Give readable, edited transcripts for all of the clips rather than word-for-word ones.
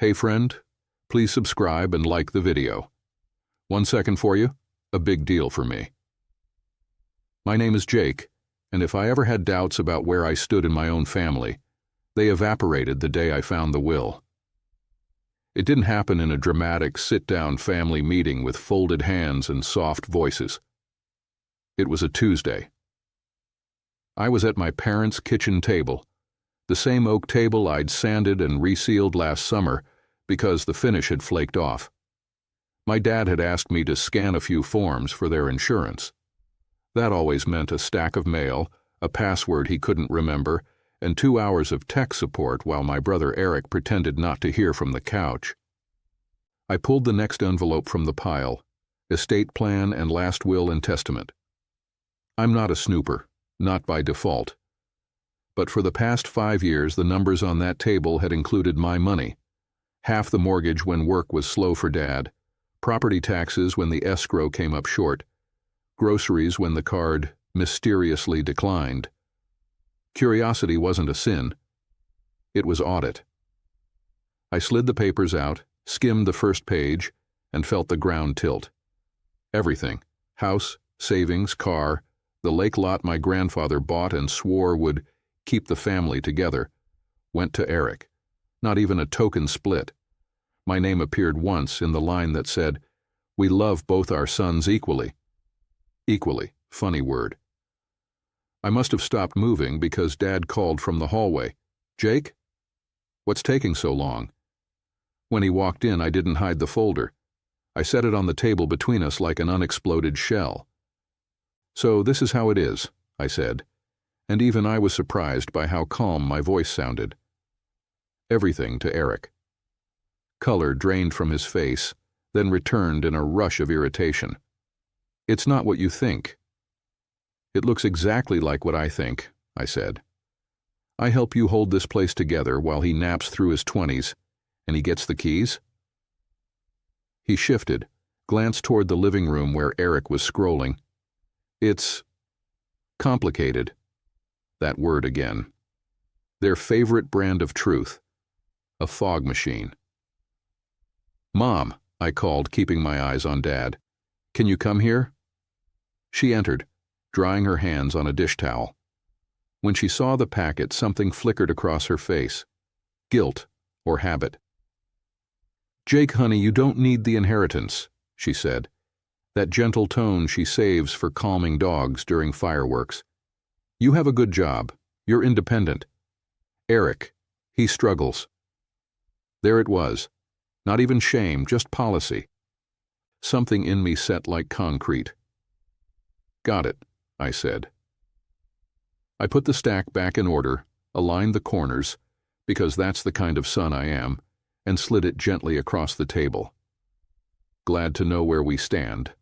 Hey friend, please subscribe and like the video. 1 second for you, a big deal for me. My name is Jake, and if I ever had doubts about where I stood in my own family, they evaporated the day I found the will. It didn't happen in a dramatic sit-down family meeting with folded hands and soft voices. It was a Tuesday. I was at my parents' kitchen table, the same oak table I'd sanded and resealed last summer because the finish had flaked off. My dad had asked me to scan a few forms for their insurance. That always meant a stack of mail, a password he couldn't remember, and 2 hours of tech support while my brother Eric pretended not to hear from the couch. I pulled the next envelope from the pile, estate plan and last will and testament. I'm not a snooper, not by default. But for the past 5 years, the numbers on that table had included my money. Half the mortgage when work was slow for Dad, property taxes when the escrow came up short, groceries when the card mysteriously declined. Curiosity wasn't a sin. It was audit. I slid the papers out, skimmed the first page, and felt the ground tilt. Everything, house, savings, car, the lake lot my grandfather bought and swore would keep the family together, went to Eric. Not even a token split. My name appeared once in the line that said, "We love both our sons equally." Equally, funny word. I must have stopped moving because Dad called from the hallway, "Jake? What's taking so long?" When he walked in, I didn't hide the folder. I set it on the table between us like an unexploded shell. "So this is how it is," I said, and even I was surprised by how calm my voice sounded. Everything to Eric. Color drained from his face, then returned in a rush of irritation. "It's not what you think." "It looks exactly like what I think," I said. "I help you hold this place together while he naps through his 20s, and he gets the keys?" He shifted, glanced toward the living room where Eric was scrolling. "It's complicated." That word again. Their favorite brand of truth. A fog machine. "Mom," I called, keeping my eyes on Dad. "Can you come here?" She entered, drying her hands on a dish towel. When she saw the packet, something flickered across her face. Guilt or habit. "Jake, honey, you don't need the inheritance," she said. That gentle tone she saves for calming dogs during fireworks. "You have a good job. You're independent. Eric, he struggles." There it was. Not even shame, just policy. Something in me set like concrete. "Got it," I said. I put the stack back in order, aligned the corners, because that's the kind of son I am, and slid it gently across the table. Glad to know where we stand.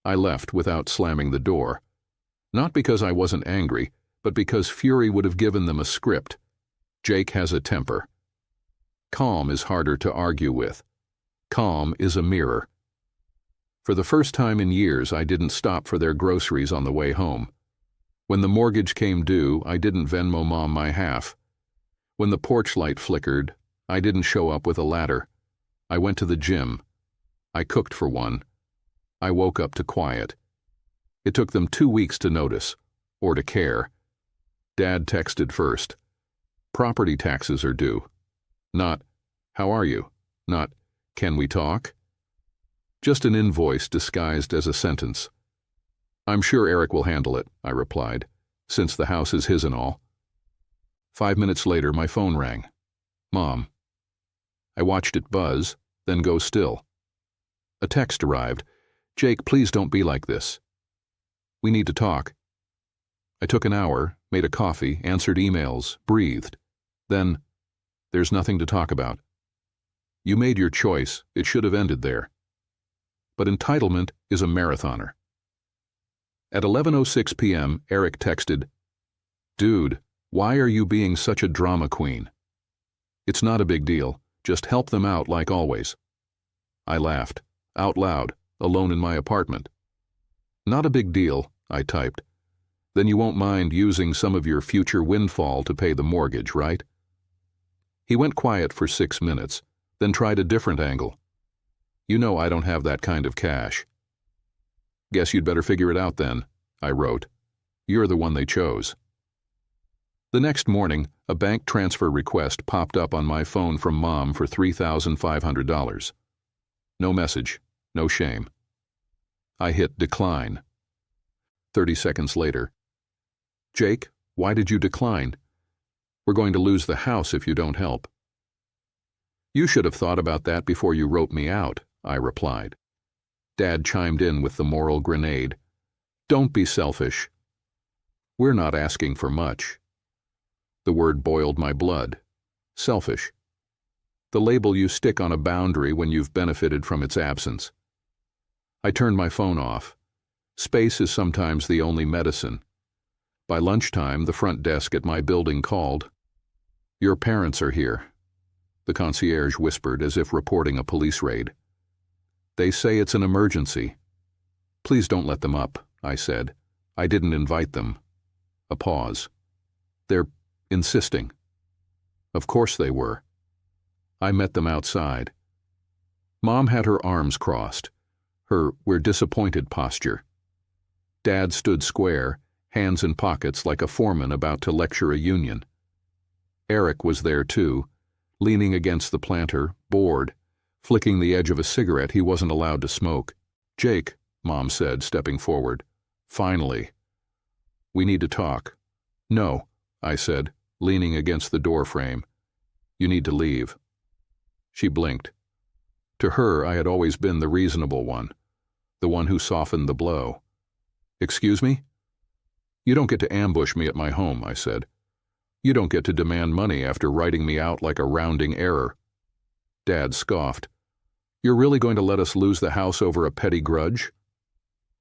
I left without slamming the door. Not because I wasn't angry, but because fury would have given them a script. Jake has a temper. Calm is harder to argue with. Calm is a mirror. For the first time in years, I didn't stop for their groceries on the way home. When the mortgage came due, I didn't Venmo Mom my half. When the porch light flickered, I didn't show up with a ladder. I went to the gym. I cooked for one. I woke up to quiet. It took them 2 weeks to notice, or to care. Dad texted first. "Property taxes are due." Not, "How are you?" Not, "Can we talk?" Just an invoice disguised as a sentence. "I'm sure Eric will handle it," I replied, "since the house is his and all." 5 minutes later, my phone rang. Mom. I watched it buzz, then go still. A text arrived. "Jake, please don't be like this. We need to talk." I took an hour, made a coffee, answered emails, breathed. Then, "There's nothing to talk about. You made your choice. It should have ended there." But entitlement is a marathoner. At 11:06 p.m., Eric texted, "Dude, why are you being such a drama queen? It's not a big deal. Just help them out like always." I laughed, out loud, alone in my apartment. "Not a big deal," I typed. "Then you won't mind using some of your future windfall to pay the mortgage, right?" He went quiet for 6 minutes, then tried a different angle. "You know I don't have that kind of cash." "Guess you'd better figure it out then," I wrote. "You're the one they chose." The next morning, a bank transfer request popped up on my phone from Mom for $3,500. No message, no shame. I hit decline. 30 seconds later. "Jake, why did you decline? We're going to lose the house if you don't help." "You should have thought about that before you wrote me out," I replied. Dad chimed in with the moral grenade. "Don't be selfish. We're not asking for much." The word boiled my blood. Selfish. The label you stick on a boundary when you've benefited from its absence. I turned my phone off. Space is sometimes the only medicine. By lunchtime, the front desk at my building called. "Your parents are here," the concierge whispered as if reporting a police raid. "They say it's an emergency." "Please don't let them up," I said. "I didn't invite them." A pause. "They're insisting." Of course they were. I met them outside. Mom had her arms crossed, her "we're disappointed" posture. Dad stood square, hands in pockets like a foreman about to lecture a union. Eric was there too, leaning against the planter, bored, flicking the edge of a cigarette he wasn't allowed to smoke. "Jake," Mom said, stepping forward. "Finally. We need to talk." "No," I said, leaning against the door frame. "You need to leave." She blinked. To her, I had always been the reasonable one, the one who softened the blow. "Excuse me?" "You don't get to ambush me at my home," I said. "You don't get to demand money after writing me out like a rounding error." Dad scoffed. "You're really going to let us lose the house over a petty grudge?"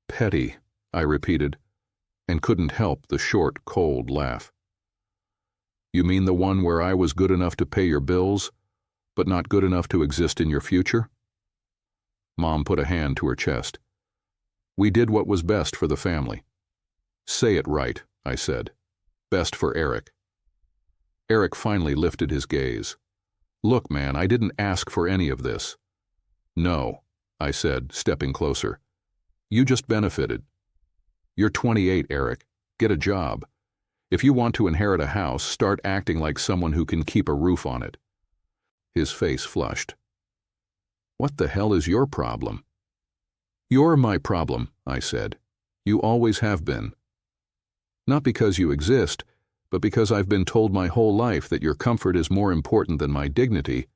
"Petty," I repeated, and couldn't help the short, cold laugh. "You mean the one where I was good enough to pay your bills, but not good enough to exist in your future?" Mom put a hand to her chest. "We did what was best for the family." "Say it right," I said. "Best for Eric." Eric finally lifted his gaze. "Look, man, I didn't ask for any of this." "No," I said, stepping closer. "You just benefited. You're 28, Eric. Get a job. If you want to inherit a house, start acting like someone who can keep a roof on it." His face flushed. "What the hell is your problem?" "You're my problem," I said. "You always have been. Not because you exist, but because I've been told my whole life that your comfort is more important than my dignity."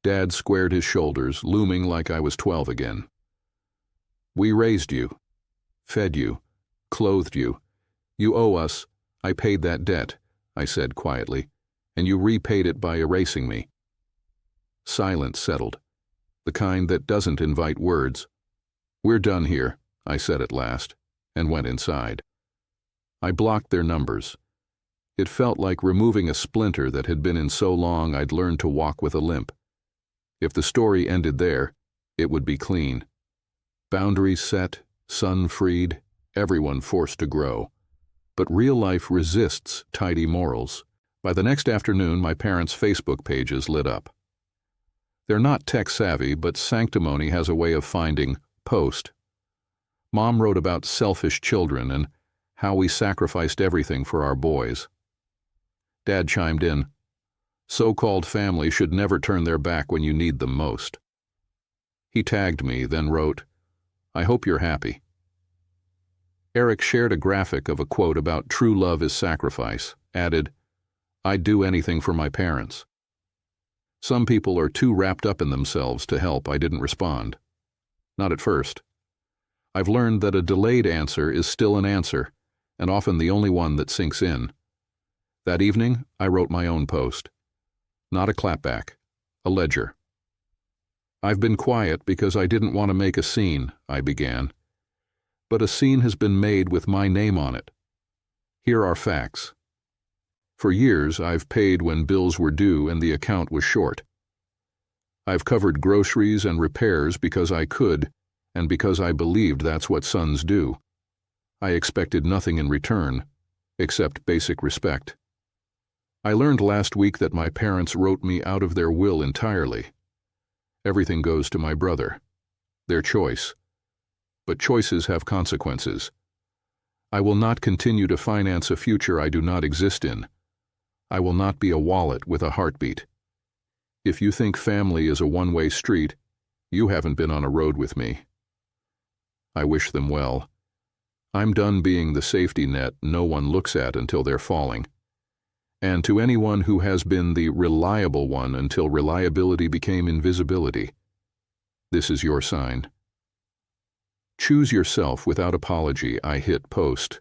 Dad squared his shoulders, looming like I was 12 again. "We raised you, fed you, clothed you. You owe us. I paid that debt," I said quietly, "and you repaid it by erasing me." Silence settled, the kind that doesn't invite words. "We're done here," I said at last, and went inside. I blocked their numbers. It felt like removing a splinter that had been in so long I'd learned to walk with a limp. If the story ended there, it would be clean. Boundaries set, sun freed, everyone forced to grow. But real life resists tidy morals. By the next afternoon, my parents' Facebook pages lit up. They're not tech-savvy, but sanctimony has a way of finding post. Mom wrote about selfish children and how we sacrificed everything for our boys. Dad chimed in. "So-called family should never turn their back when you need them most." He tagged me, then wrote, "I hope you're happy." Eric shared a graphic of a quote about true love is sacrifice, added, "I'd do anything for my parents." Some people are too wrapped up in themselves to help. I didn't respond. Not at first. I've learned that a delayed answer is still an answer, and often the only one that sinks in. That evening, I wrote my own post. Not a clapback, a ledger. "I've been quiet because I didn't want to make a scene," I began. "But a scene has been made with my name on it. Here are facts. For years, I've paid when bills were due and the account was short. I've covered groceries and repairs because I could, and because I believed that's what sons do. I expected nothing in return, except basic respect. I learned last week that my parents wrote me out of their will entirely. Everything goes to my brother. Their choice. But choices have consequences. I will not continue to finance a future I do not exist in. I will not be a wallet with a heartbeat. If you think family is a one-way street, you haven't been on a road with me. I wish them well. I'm done being the safety net no one looks at until they're falling. And to anyone who has been the reliable one until reliability became invisibility, this is your sign. Choose yourself without apology. I hit post.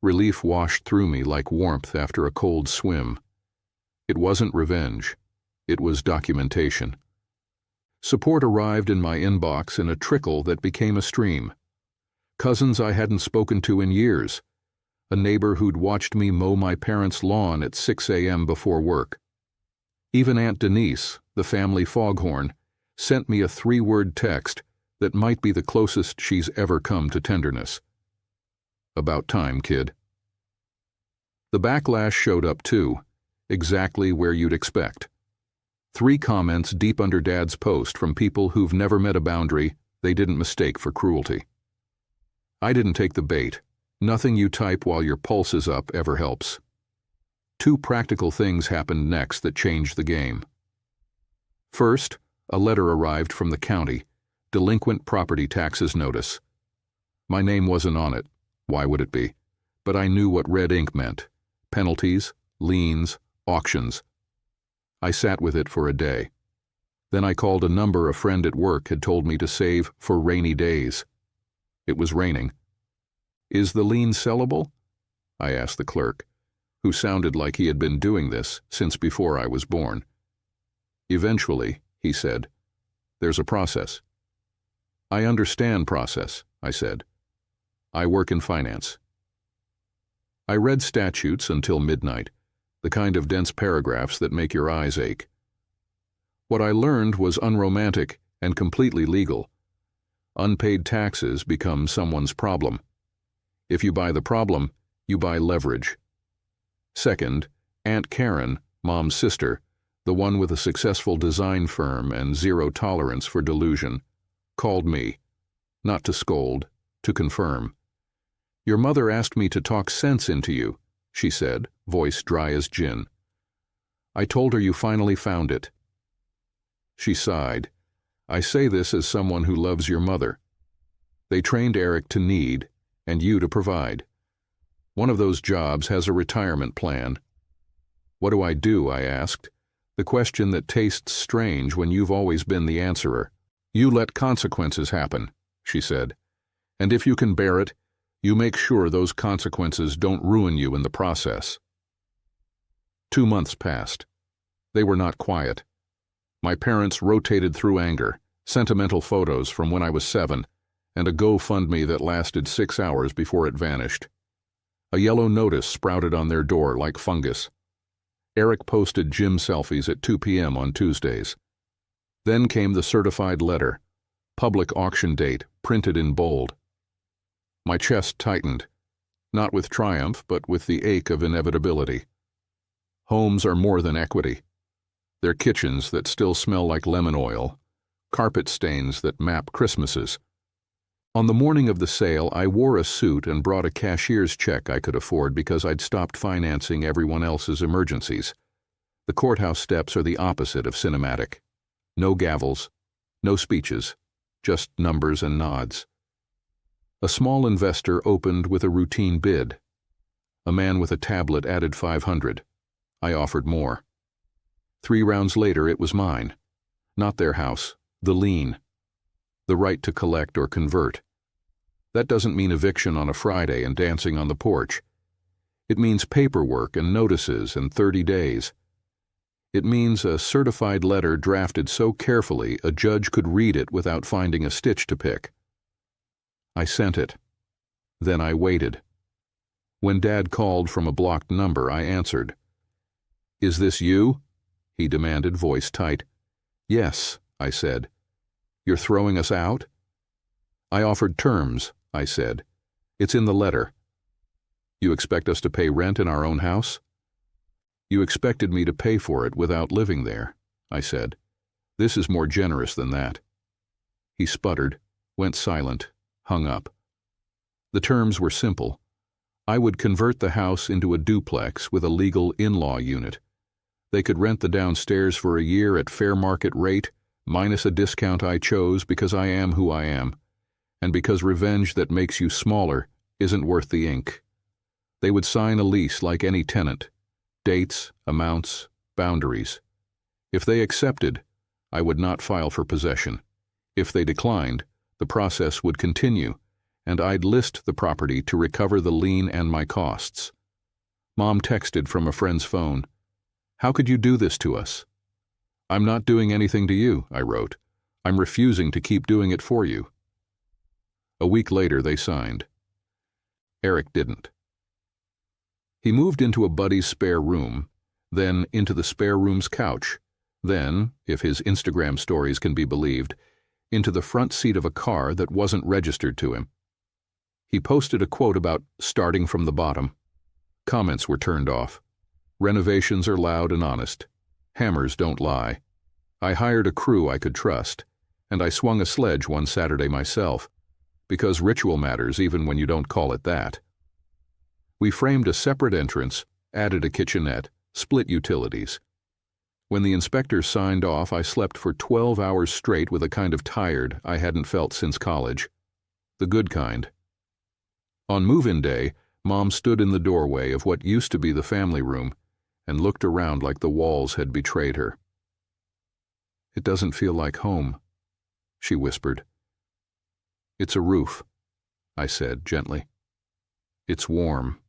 Relief washed through me like warmth after a cold swim. It wasn't revenge. It was documentation. Support arrived in my inbox in a trickle that became a stream. Cousins I hadn't spoken to in years. A neighbor who'd watched me mow my parents' lawn at 6 a.m. before work. Even Aunt Denise, the family foghorn, sent me a 3-word text that might be the closest she's ever come to tenderness. About time, kid. The backlash showed up too, exactly where you'd expect. 3 comments deep under Dad's post from people who've never met a boundary they didn't mistake for cruelty. I didn't take the bait. Nothing you type while your pulse is up ever helps. 2 practical things happened next that changed the game. First, a letter arrived from the county, delinquent property taxes notice. My name wasn't on it. Why would it be? But I knew what red ink meant. Penalties, liens, auctions. I sat with it for a day. Then I called a number a friend at work had told me to save for rainy days. It was raining. Is the lien sellable? I asked the clerk, who sounded like he had been doing this since before I was born. Eventually, he said, there's a process. I understand process, I said. I work in finance. I read statutes until midnight, the kind of dense paragraphs that make your eyes ache. What I learned was unromantic and completely legal. Unpaid taxes become someone's problem. If you buy the problem, you buy leverage. Second, Aunt Karen, Mom's sister, the one with a successful design firm and zero tolerance for delusion, called me, not to scold, to confirm. Your mother asked me to talk sense into you, she said, voice dry as gin. I told her you finally found it. She sighed. I say this as someone who loves your mother. They trained Eric to need, and you to provide. One of those jobs has a retirement plan. What do? I asked, the question that tastes strange when you've always been the answerer. You let consequences happen, she said, and if you can bear it, you make sure those consequences don't ruin you in the process. 2 months passed. They were not quiet. My parents rotated through anger, sentimental photos from when I was 7, and a GoFundMe that lasted 6 hours before it vanished. A yellow notice sprouted on their door like fungus. Eric posted gym selfies at 2 p.m. on Tuesdays. Then came the certified letter, public auction date, printed in bold. My chest tightened, not with triumph, but with the ache of inevitability. Homes are more than equity. They're kitchens that still smell like lemon oil, carpet stains that map Christmases. On the morning of the sale, I wore a suit and brought a cashier's check I could afford because I'd stopped financing everyone else's emergencies. The courthouse steps are the opposite of cinematic. No gavels, no speeches, just numbers and nods. A small investor opened with a routine bid. A man with a tablet added $500. I offered more. 3 rounds later, it was mine. Not their house, the lien. The right to collect or convert. That doesn't mean eviction on a Friday and dancing on the porch. It means paperwork and notices and 30 days. It means a certified letter drafted so carefully a judge could read it without finding a stitch to pick. I sent it. Then I waited. When Dad called from a blocked number, I answered. Is this you? He demanded, voice tight. Yes, I said. You're throwing us out? I offered terms, I said. It's in the letter. You expect us to pay rent in our own house? You expected me to pay for it without living there, I said. This is more generous than that. He sputtered, went silent, hung up. The terms were simple. I would convert the house into a duplex with a legal in-law unit. They could rent the downstairs for a year at fair market rate, minus a discount I chose because I am who I am, and because revenge that makes you smaller isn't worth the ink. They would sign a lease like any tenant. Dates, amounts, boundaries. If they accepted, I would not file for possession. If they declined, the process would continue, and I'd list the property to recover the lien and my costs. Mom texted from a friend's phone. How could you do this to us? I'm not doing anything to you, I wrote. I'm refusing to keep doing it for you. A week later, they signed. Eric didn't. He moved into a buddy's spare room, then into the spare room's couch, then, if his Instagram stories can be believed, into the front seat of a car that wasn't registered to him. He posted a quote about starting from the bottom. Comments were turned off. Renovations are loud and honest. Hammers don't lie. I hired a crew I could trust, and I swung a sledge one Saturday myself, because ritual matters even when you don't call it that. We framed a separate entrance, added a kitchenette, split utilities. When the inspector signed off, I slept for 12 hours straight with a kind of tired I hadn't felt since college. The good kind. On move-in day, Mom stood in the doorway of what used to be the family room and looked around like the walls had betrayed her. It doesn't feel like home, she whispered. It's a roof, I said gently. It's warm.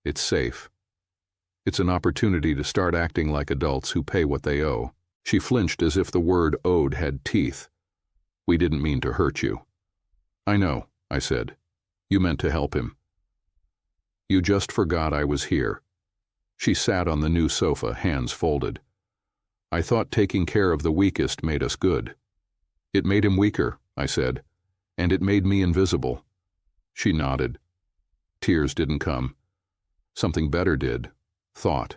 It's safe. It's an opportunity to start acting like adults who pay what they owe. She flinched as if the word owed had teeth. We didn't mean to hurt you. I know, I said. You meant to help him. You just forgot I was here. She sat on the new sofa, hands folded. I thought taking care of the weakest made us good. It made him weaker, I said, and it made me invisible. She nodded. Tears didn't come. Something better did. Thought.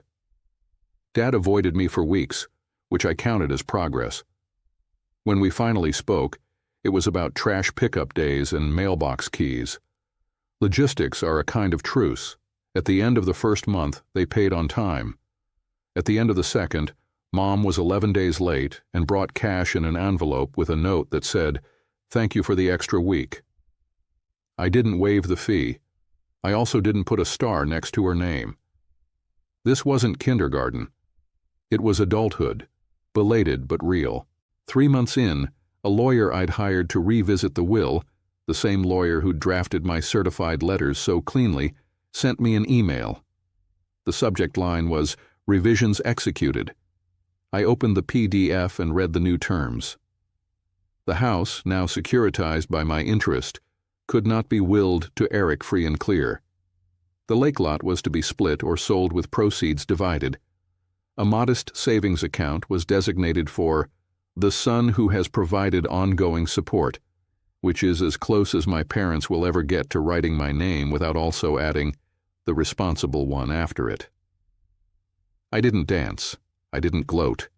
Dad avoided me for weeks, which I counted as progress. When we finally spoke, it was about trash pickup days and mailbox keys. Logistics are a kind of truce. At the end of the first month, they paid on time. At the end of the second, Mom was 11 days late and brought cash in an envelope with a note that said, "Thank you for the extra week." I didn't waive the fee. I also didn't put a star next to her name. This wasn't kindergarten. It was adulthood, belated but real. 3 months in, a lawyer I'd hired to revisit the will, the same lawyer who'd drafted my certified letters so cleanly, sent me an email. The subject line was, "Revisions executed." I opened the PDF and read the new terms. The house, now securitized by my interest, could not be willed to Eric free and clear. The lake lot was to be split or sold with proceeds divided. A modest savings account was designated for the son who has provided ongoing support, which is as close as my parents will ever get to writing my name without also adding the responsible one after it. I didn't dance. I didn't gloat.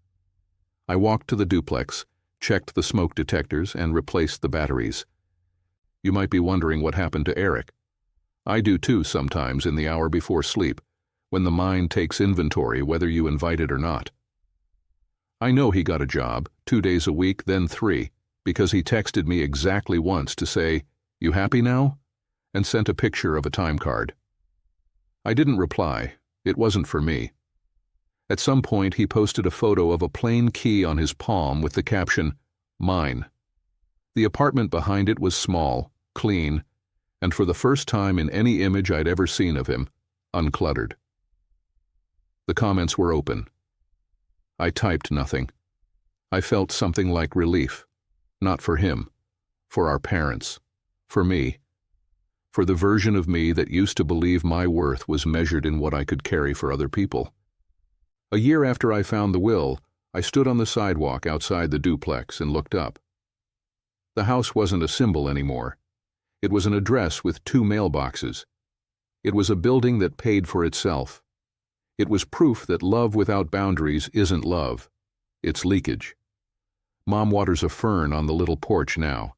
I walked to the duplex, checked the smoke detectors, and replaced the batteries. You might be wondering what happened to Eric. I do too sometimes in the hour before sleep, when the mind takes inventory whether you invite it or not. I know he got a job, 2 days a week, then 3, because he texted me exactly once to say, "You happy now?" and sent a picture of a time card. I didn't reply. It wasn't for me. At some point, he posted a photo of a plain key on his palm with the caption, "Mine." The apartment behind it was small, clean, and for the first time in any image I'd ever seen of him, uncluttered. The comments were open. I typed nothing. I felt something like relief. Not for him, for our parents, for me, for the version of me that used to believe my worth was measured in what I could carry for other people. A year after I found the will, I stood on the sidewalk outside the duplex and looked up. The house wasn't a symbol anymore. It was an address with 2 mailboxes. It was a building that paid for itself. It was proof that love without boundaries isn't love. It's leakage. Mom waters a fern on the little porch now.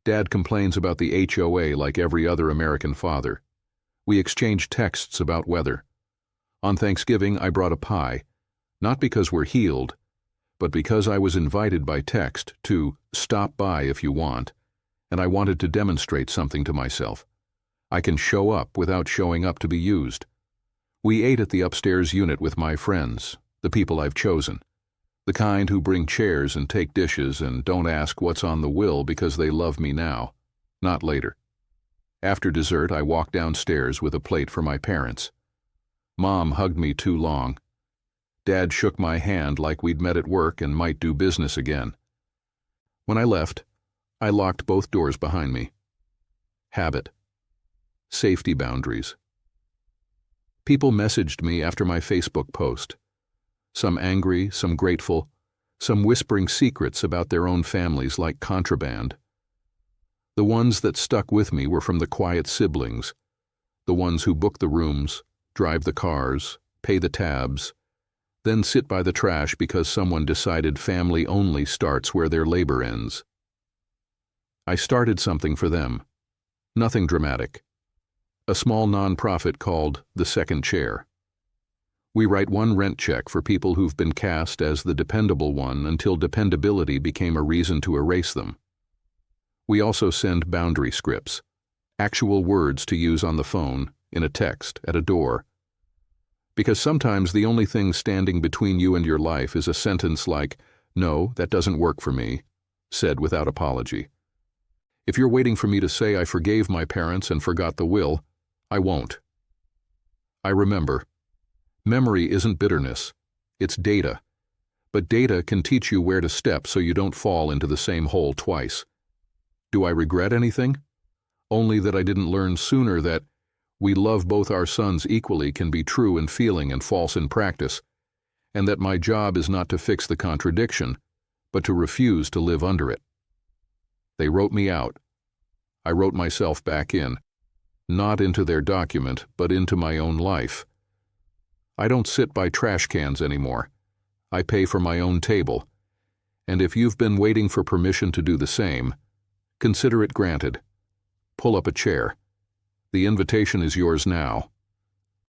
Dad complains about the HOA like every other American father. We exchange texts about weather. On Thanksgiving, I brought a pie, not because we're healed, but because I was invited by text to stop by if you want, and I wanted to demonstrate something to myself. I can show up without showing up to be used. We ate at the upstairs unit with my friends, the people I've chosen, the kind who bring chairs and take dishes and don't ask what's on the will because they love me now, not later. After dessert, I walked downstairs with a plate for my parents. Mom hugged me too long. Dad shook my hand like we'd met at work and might do business again. When I left, I locked both doors behind me. Habit. Safety boundaries. People messaged me after my Facebook post. Some angry, some grateful, some whispering secrets about their own families like contraband. The ones that stuck with me were from the quiet siblings, the ones who book the rooms, drive the cars, pay the tabs, then sit by the trash because someone decided family only starts where their labor ends. I started something for them. Nothing dramatic. A small nonprofit called The Second Chair. We write one rent check for people who've been cast as the dependable one until dependability became a reason to erase them. We also send boundary scripts, actual words to use on the phone, in a text, at a door. Because sometimes the only thing standing between you and your life is a sentence like, "No, that doesn't work for me," said without apology. If you're waiting for me to say I forgave my parents and forgot the will, I won't. I remember. Memory isn't bitterness, it's data. But data can teach you where to step so you don't fall into the same hole twice. Do I regret anything? Only that I didn't learn sooner that we love both our sons equally can be true in feeling and false in practice, and that my job is not to fix the contradiction, but to refuse to live under it. They wrote me out. I wrote myself back in, not into their document, but into my own life. I don't sit by trash cans anymore. I pay for my own table, and if you've been waiting for permission to do the same, consider it granted. Pull up a chair. The invitation is yours now.